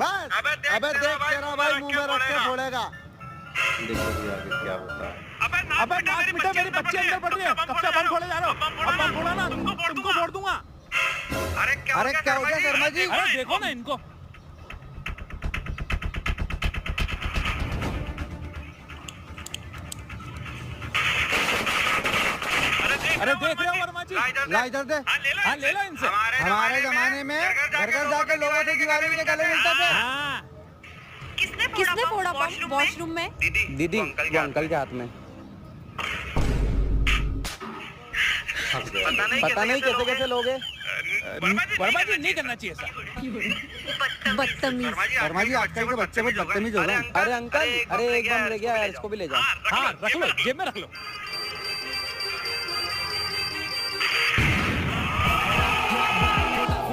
बस अबे देख तेरा भाई मुंह में रख के फोड़ेगा। देखो जी आगे क्या होता है। अबे नाक मिटा, मेरी बच्ची अंदर पड़ रही है। कब से बम फोड़े जा रहे हो? अब बम फोड़ा ना तुमको फोड़ दूंगा। अरे क्या हो गया शर्मा जी? अरे देखो ना इनको। अरे देख रहे हो वर्मा जी? ला इधर दे। हाँ ले लो इनसे। हमारे जमाने में घर घर जाके लोगों से दिवाली के गले मिलते थे। हाँ किसने फोड़ा बम वॉशरूम में? दीदी वो अंकल के हाथ में। पता नहीं कैसे कैसे लोग हैं। वर्मा जी नहीं करना चाहिए ऐसा। बदतमीज। शर्मा जी आजकल के बच्चे बहुत बदतमीज हो रहे हैं। अरे अंकल, अरे एक बम ले गया यार, इसको भी ले जाओ। हाँ रख लो, जेब में रख लो।